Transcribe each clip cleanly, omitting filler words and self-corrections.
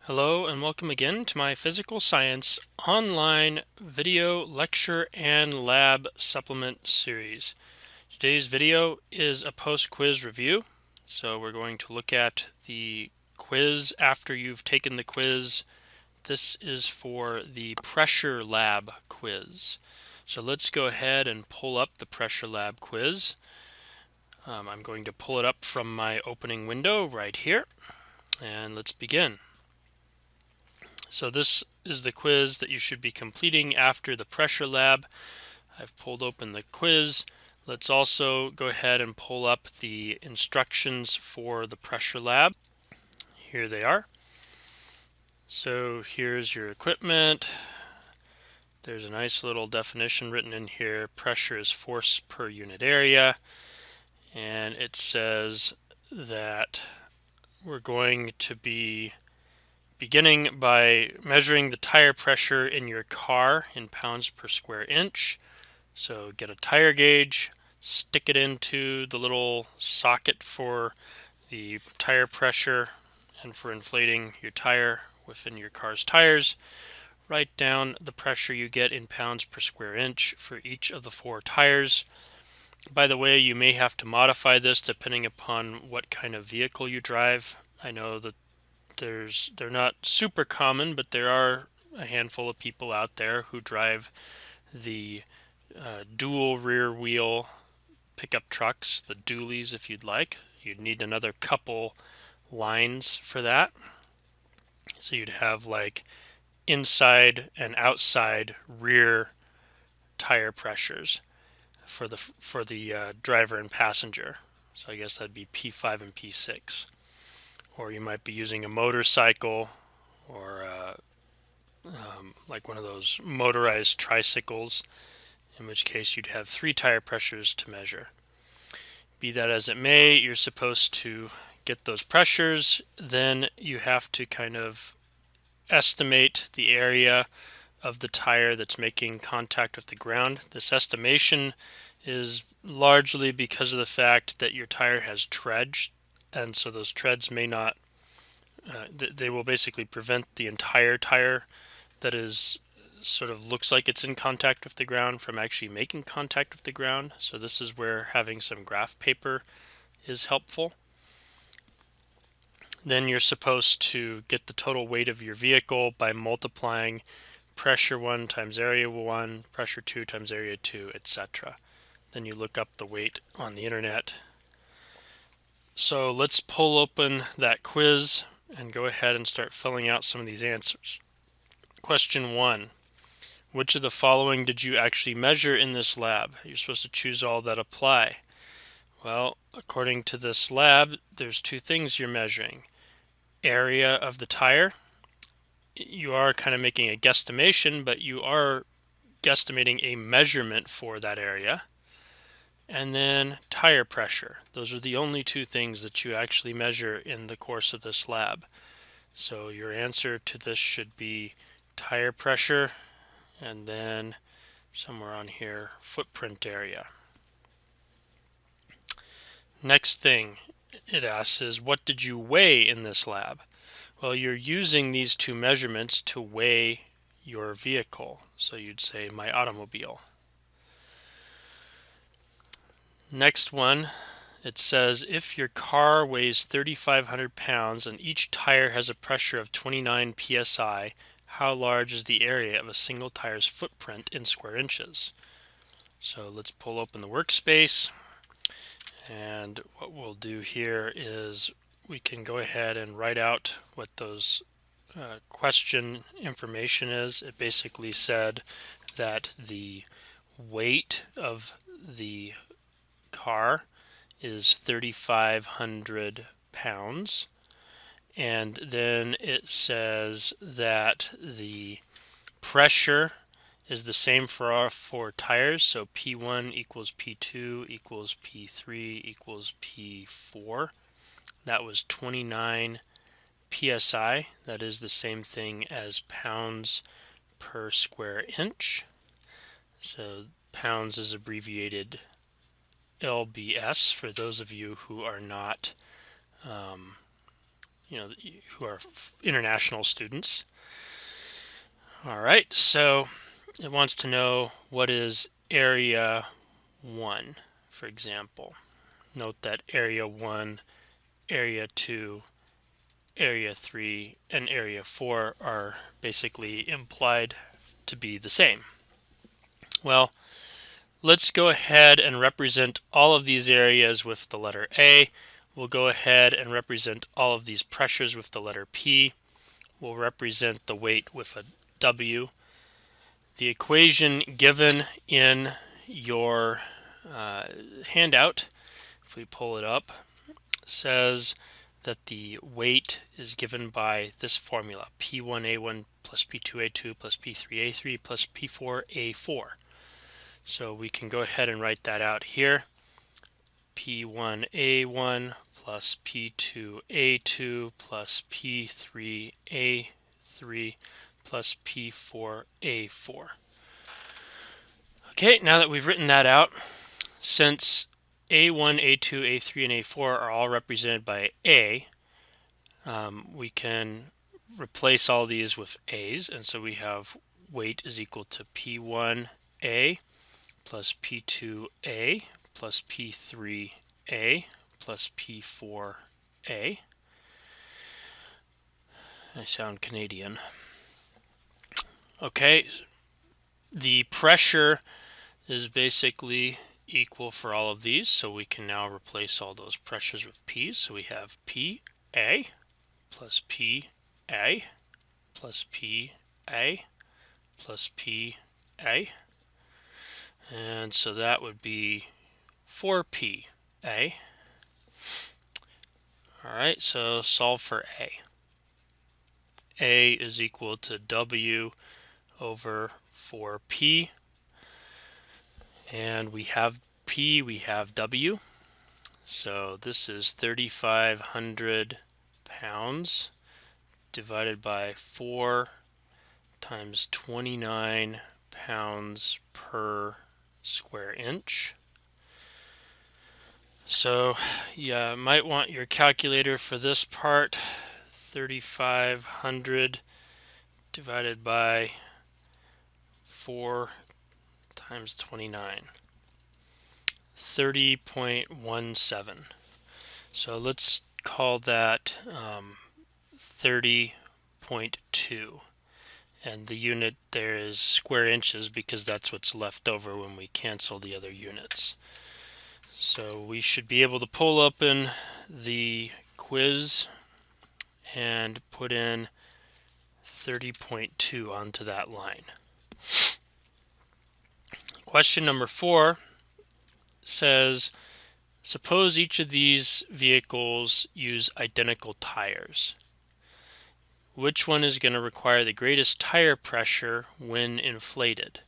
Hello and welcome again to my physical science online video lecture and lab supplement series. Today's video is a post-quiz review. So we're going to look at the quiz after you've taken the quiz. This is for the pressure lab quiz. So let's go ahead and pull up the pressure lab quiz. I'm going to pull it up from my opening window right here, and let's begin. So this is the quiz that you should be completing after the pressure lab. I've pulled open the quiz. Let's also go ahead and pull up the instructions for the pressure lab. Here they are. So here's your equipment. There's a nice little definition written in here. Pressure is force per unit area. And it says that we're going to be beginning by measuring the tire pressure in your car in pounds per square inch. So get a tire gauge, stick it into the little socket for the tire pressure and for inflating your tire within your car's tires. Write down the pressure you get in pounds per square inch for each of the 4 tires. By the way, you may have to modify this depending upon what kind of vehicle you drive. I know that they're not super common, but there are a handful of people out there who drive the dual rear wheel pickup trucks, the dualies if you'd like. You'd need another couple lines for that. So you'd have like inside and outside rear tire pressures for the driver and passenger. So I guess that'd be P5 and P6. Or you might be using a motorcycle or like one of those motorized tricycles, in which case you'd have 3 tire pressures to measure. Be that as it may, you're supposed to get those pressures. Then you have to kind of estimate the area of the tire that's making contact with the ground. This estimation is largely because of the fact that your tire has treads, and so those treads may not, they will basically prevent the entire tire that is sort of looks like it's in contact with the ground from actually making contact with the ground. So this is where having some graph paper is helpful. Then you're supposed to get the total weight of your vehicle by multiplying pressure 1 times area 1, pressure 2 times area 2, etc. Then you look up the weight on the internet. So let's pull open that quiz and go ahead and start filling out some of these answers. Question 1. Which of the following did you actually measure in this lab? You're supposed to choose all that apply. Well, according to this lab, there's 2 things you're measuring. Area of the tire. You are kind of making a guesstimation, but you are guesstimating a measurement for that area. And then tire pressure. Those are the only 2 things that you actually measure in the course of this lab. So your answer to this should be tire pressure, and then somewhere on here, footprint area. Next thing it asks is, what did you weigh in this lab? Well, you're using these 2 measurements to weigh your vehicle. So you'd say my automobile. Next one, it says if your car weighs 3,500 pounds and each tire has a pressure of 29 psi, how large is the area of a single tire's footprint in square inches? So let's pull open the workspace, and what we'll do here is we can go ahead and write out what those question information is. It basically said that the weight of the car is 3,500 pounds, and then it says that the pressure is the same for our 4 tires, so P1 equals P2 equals P3 equals P4. That was 29 psi. That is the same thing as pounds per square inch. So pounds is abbreviated LBS for those of you who are not who are international students. All right, so it wants to know what is area 1, for example. Note that area 1, area 2, area 3, and area 4 are basically implied to be the same. Well, let's go ahead and represent all of these areas with the letter A. We'll go ahead and represent all of these pressures with the letter P. We'll represent the weight with a W. The equation given in your handout, if we pull it up, says that the weight is given by this formula, P1A1 plus P2A2 plus P3A3 plus P4A4. So we can go ahead and write that out here. P1A1 plus P2A2 plus P3A3 plus P4A4. Okay, now that we've written that out, since A1, A2, A3, and A4 are all represented by A, we can replace all these with A's, and so we have weight is equal to P1A plus P2A plus P3A plus P4A. I sound Canadian. Okay, the pressure is basically equal for all of these, so we can now replace all those pressures with P's. So we have PA plus PA plus PA plus PA, and so that would be 4PA. Alright, so solve for A. A is equal to W over 4P, and we have P, we have W, so this is 3,500 pounds divided by 4 times 29 pounds per square inch. So yeah, might want your calculator for this part. 3,500 divided by 4 times 29. 30.17. So let's call that 30.2. And the unit there is square inches because that's what's left over when we cancel the other units. So we should be able to pull up in the quiz and put in 30.2 onto that line. Question number 4 says, suppose each of these vehicles use identical tires. Which one is going to require the greatest tire pressure when inflated?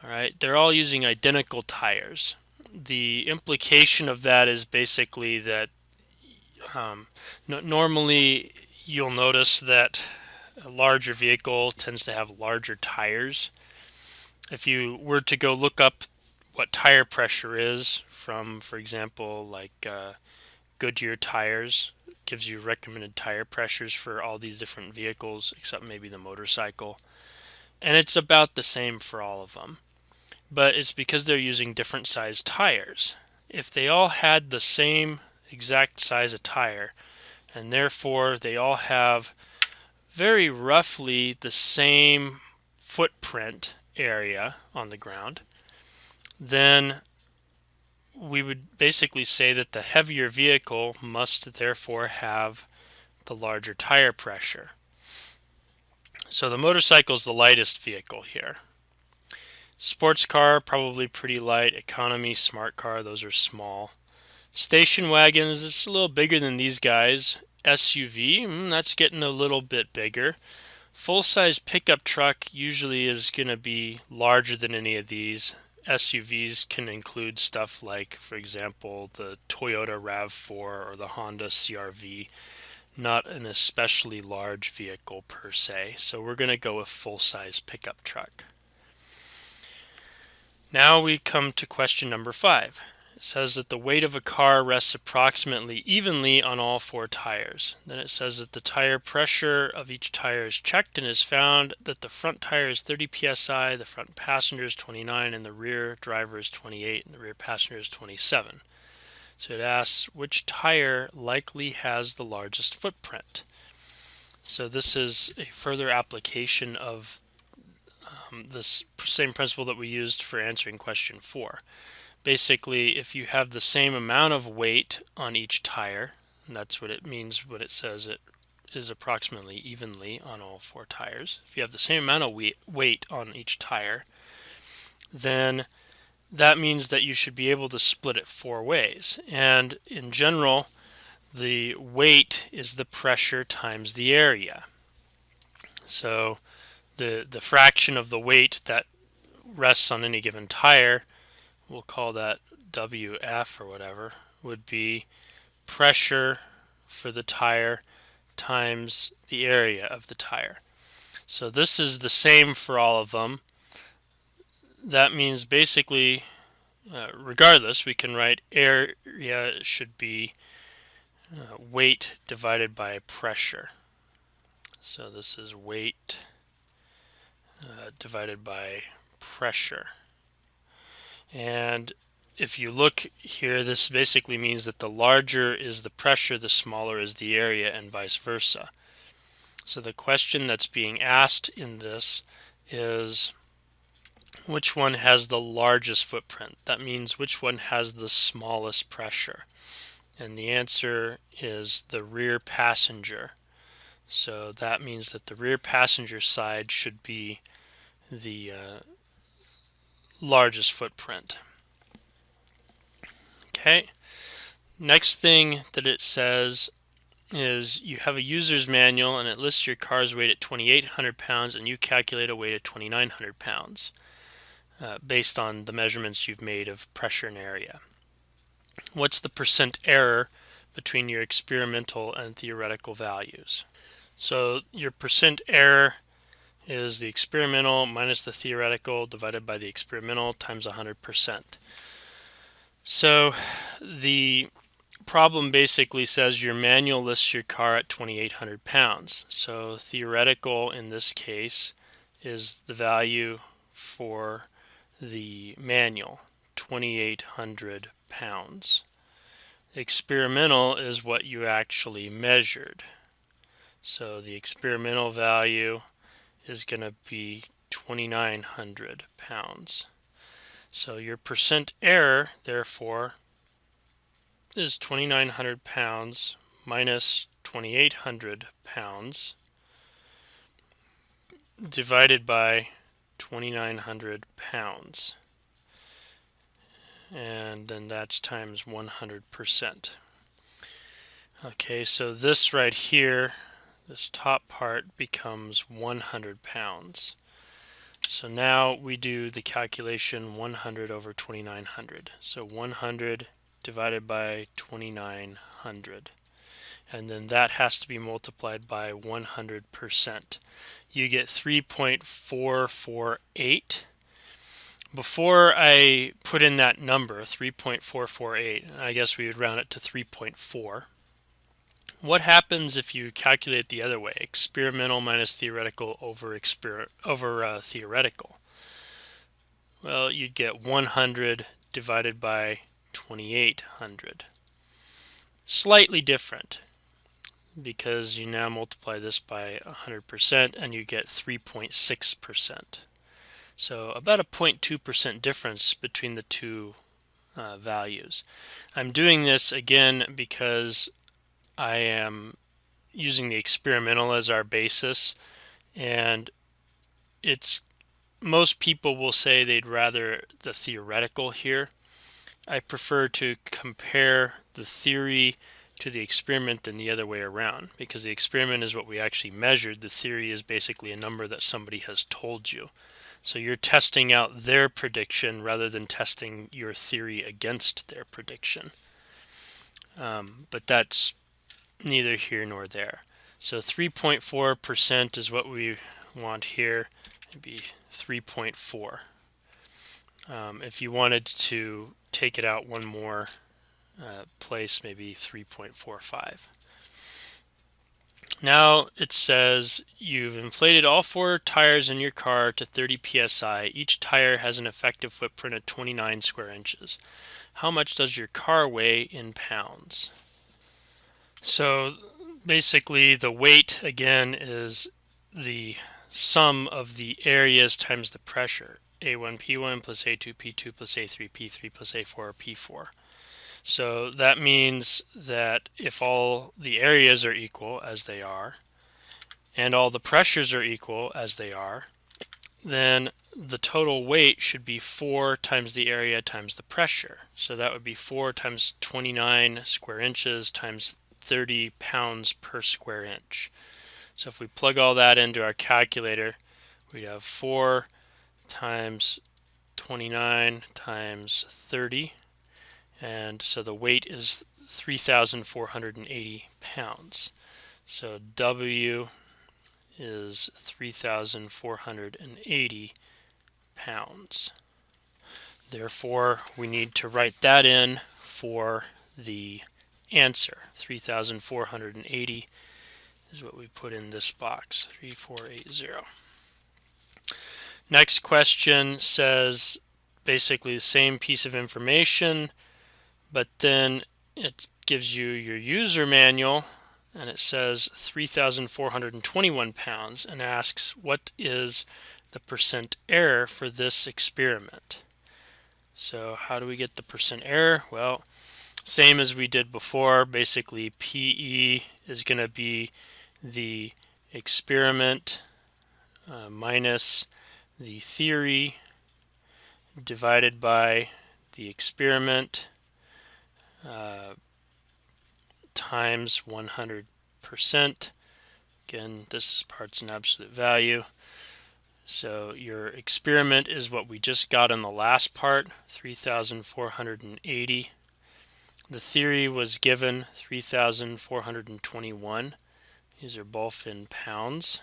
Alright, they're all using identical tires. The implication of that is basically that normally you'll notice that a larger vehicle tends to have larger tires. If you were to go look up what tire pressure is from, for example, like Goodyear tires, gives you recommended tire pressures for all these different vehicles except maybe the motorcycle, and it's about the same for all of them, but it's because they're using different size tires. If they all had the same exact size of tire, and therefore they all have very roughly the same footprint area on the ground, then we would basically say that the heavier vehicle must therefore have the larger tire pressure. So the motorcycle is the lightest vehicle here. Sports car, probably pretty light. Economy, smart car, those are small. Station wagons, it's a little bigger than these guys. SUV, that's getting a little bit bigger. Full-size pickup truck usually is going to be larger than any of these. SUVs can include stuff like, for example, the Toyota RAV4 or the Honda CR-V. Not an especially large vehicle per se, so we're going to go with full-size pickup truck. Now we come to question number 5. It says that the weight of a car rests approximately evenly on all four tires. Then it says that the tire pressure of each tire is checked and is found that the front tire is 30 psi, the front passenger is 29, and the rear driver is 28, and the rear passenger is 27. So it asks which tire likely has the largest footprint. So this is a further application of this same principle that we used for answering question 4. Basically, if you have the same amount of weight on each tire, and that's what it means when it says it is approximately evenly on all four tires. If you have the same amount of weight on each tire, then that means that you should be able to split it 4 ways. And in general, the weight is the pressure times the area. So the fraction of the weight that rests on any given tire, we'll call that WF or whatever, would be pressure for the tire times the area of the tire. So this is the same for all of them. That means basically, regardless, we can write area should be weight divided by pressure. So this is weight divided by pressure. And if you look here, this basically means that the larger is the pressure, the smaller is the area, and vice versa. So the question that's being asked in this is which one has the largest footprint? That means which one has the smallest pressure? And the answer is the rear passenger. So that means that the rear passenger side should be the largest footprint. Okay, next thing that it says is you have a user's manual and it lists your car's weight at 2,800 pounds and you calculate a weight at 2,900 pounds based on the measurements you've made of pressure and area. What's the percent error between your experimental and theoretical values? So your percent error is the experimental minus the theoretical divided by the experimental times 100%. So the problem basically says your manual lists your car at 2,800 pounds. So theoretical in this case is the value for the manual, 2,800 pounds. Experimental is what you actually measured. So the experimental value is going to be 2,900 pounds. So your percent error, therefore, is 2,900 pounds minus 2,800 pounds divided by 2,900 pounds. And then that's times 100%. Okay, so this right here, this top part becomes 100 pounds. So now we do the calculation 100 over 2,900. So 100 divided by 2,900. And then that has to be multiplied by 100%. You get 3.448. Before I put in that number, 3.448, I guess we would round it to 3.4. What happens if you calculate the other way, experimental minus theoretical over theoretical? Well, you'd get 100 divided by 2,800. Slightly different because you now multiply this by 100% and you get 3.6%. So about a 0.2% difference between the two values. I'm doing this again because I am using the experimental as our basis, and most people will say they'd rather the theoretical here. I prefer to compare the theory to the experiment than the other way around, because the experiment is what we actually measured. The theory is basically a number that somebody has told you. So you're testing out their prediction rather than testing your theory against their prediction. But that's neither here nor there. So 3.4% is what we want here. It'd be 3.4. If you wanted to take it out one more place, maybe 3.45. Now it says you've inflated all 4 tires in your car to 30 psi. Each tire has an effective footprint of 29 square inches. How much does your car weigh in pounds? So basically the weight, again, is the sum of the areas times the pressure. A1 P1 plus A2 P2 plus A3 P3 plus A4 P4. So that means that if all the areas are equal, as they are, and all the pressures are equal, as they are, then the total weight should be 4 times the area times the pressure. So that would be 4 times 29 square inches times 30 pounds per square inch. So if we plug all that into our calculator, we have 4 times 29 times 30, and so the weight is 3,480 pounds. So W is 3,480 pounds. Therefore, we need to write that in for the answer. 3,480 is what we put in this box, 3480. Next question says basically the same piece of information, but then it gives you your user manual, and it says 3,421 pounds, and asks what is the percent error for this experiment. So how do we get the percent error? Well, same as we did before. Basically, PE is going to be the experiment minus the theory divided by the experiment times 100%. Again, this part's an absolute value. So your experiment is what we just got in the last part, 3,480. The theory was given 3,421. These are both in pounds.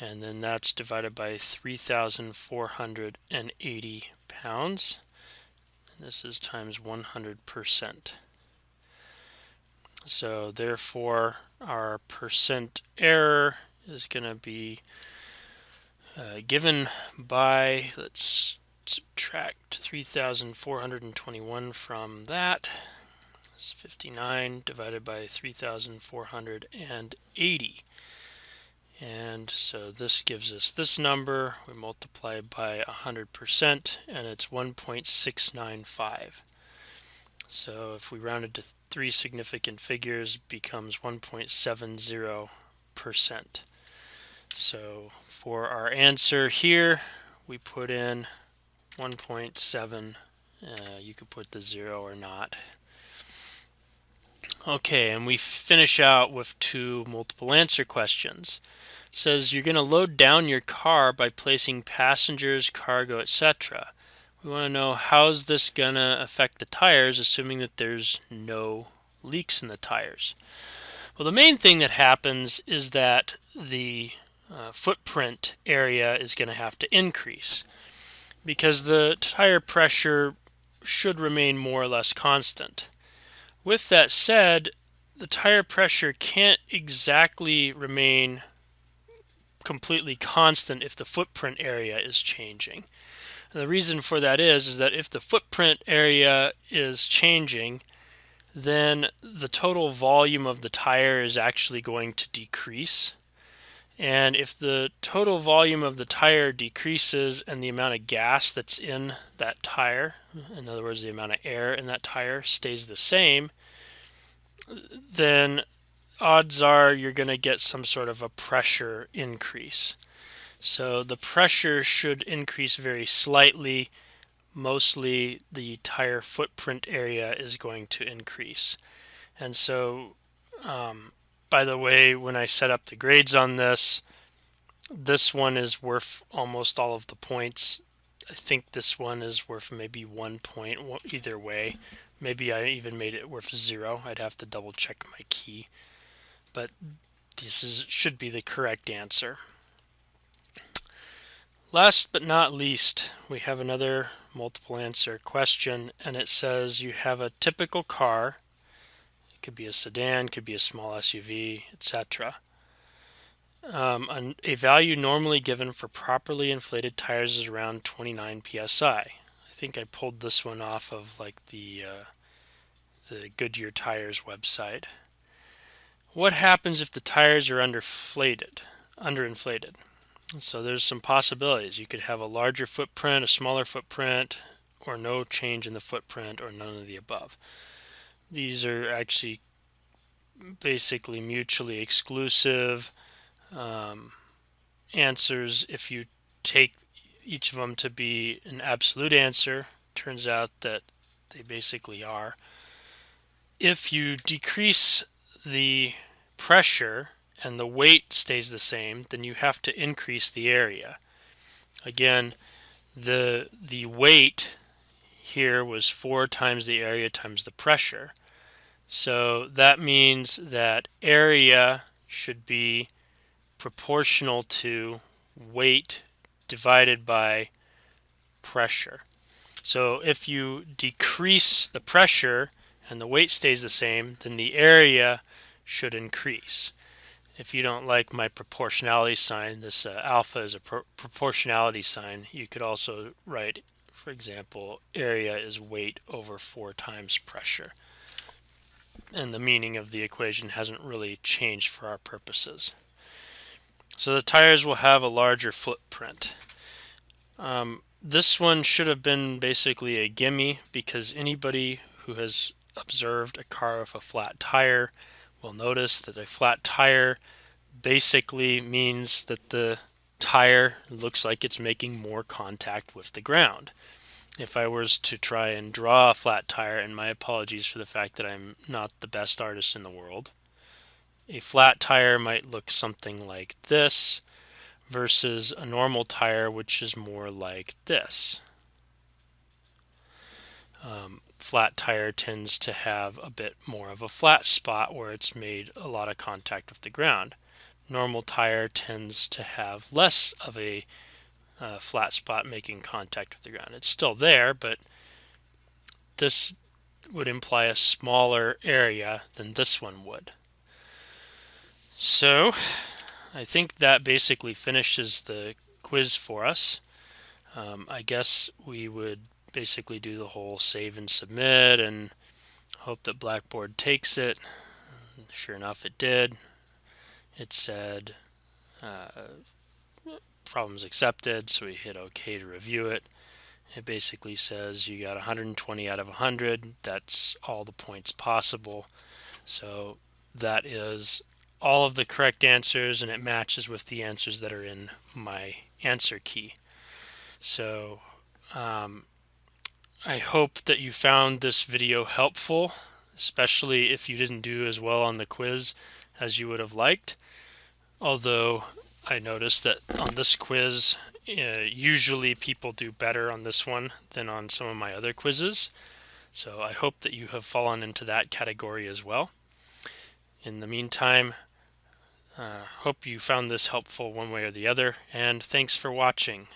And then that's divided by 3,480 pounds. And this is times 100%. So therefore, our percent error is going to be given by, let's subtract 3,421 from that. It's 59 divided by 3,480. And so this gives us this number. We multiply by 100%, and it's 1.695. So if we rounded to 3 significant figures, it becomes 1.70%. So for our answer here, we put in 1.7. You could put the 0 or not. Okay, and we finish out with 2 multiple answer questions. It says you're going to load down your car by placing passengers, cargo, etc. We want to know how's this going to affect the tires, assuming that there's no leaks in the tires. Well, the main thing that happens is that the footprint area is going to have to increase because the tire pressure should remain more or less constant. With that said, the tire pressure can't exactly remain completely constant if the footprint area is changing. And the reason for that is that if the footprint area is changing, then the total volume of the tire is actually going to decrease. And if the total volume of the tire decreases and the amount of gas that's in that tire, in other words, the amount of air in that tire stays the same, then odds are you're going to get some sort of a pressure increase. So the pressure should increase very slightly. Mostly the tire footprint area is going to increase. And so, by the way, when I set up the grades on this, this one is worth almost all of the points. I think this one is worth maybe 1 point either way. Maybe I even made it worth 0. I'd have to double check my key. But this should be the correct answer. Last but not least, we have another multiple answer question, and it says you have a typical car. It could be a sedan, could be a small SUV, etc. A value normally given for properly inflated tires is around 29 psi. I think I pulled this one off of like the Goodyear Tires website. What happens if the tires are underinflated? So there's some possibilities. You could have a larger footprint, a smaller footprint, or no change in the footprint, or none of the above. These are actually basically mutually exclusive answers. If you take each of them to be an absolute answer, turns out that they basically are. If you decrease the pressure and the weight stays the same, then you have to increase the area. Again, the weight here was 4 times the area times the pressure. So that means that area should be proportional to weight divided by pressure. So if you decrease the pressure and the weight stays the same, then the area should increase. If you don't like my proportionality sign, this alpha is a proportionality sign. You could also write, for example, area is weight over 4 times pressure. And the meaning of the equation hasn't really changed for our purposes. So the tires will have a larger footprint. This one should have been basically a gimme, because anybody who has observed a car with a flat tire will notice that a flat tire basically means that the tire looks like it's making more contact with the ground. If I was to try and draw a flat tire, and my apologies for the fact that I'm not the best artist in the world, a flat tire might look something like this versus a normal tire, which is more like this. Flat tire tends to have a bit more of a flat spot where it's made a lot of contact with the ground. Normal tire tends to have less of a flat spot making contact with the ground. It's still there, but this would imply a smaller area than this one would. So I think that basically finishes the quiz for us. I guess we would basically do the whole save and submit and hope that Blackboard takes it. Sure enough, it did. It said problems accepted, so we hit OK to review it. It basically says you got 120 out of 100. That's all the points possible. So that is all of the correct answers, and it matches with the answers that are in my answer key. So I hope that you found this video helpful, especially if you didn't do as well on the quiz as you would have liked. Although I noticed that on this quiz, usually people do better on this one than on some of my other quizzes. So I hope that you have fallen into that category as well. In the meantime, hope you found this helpful one way or the other, and thanks for watching.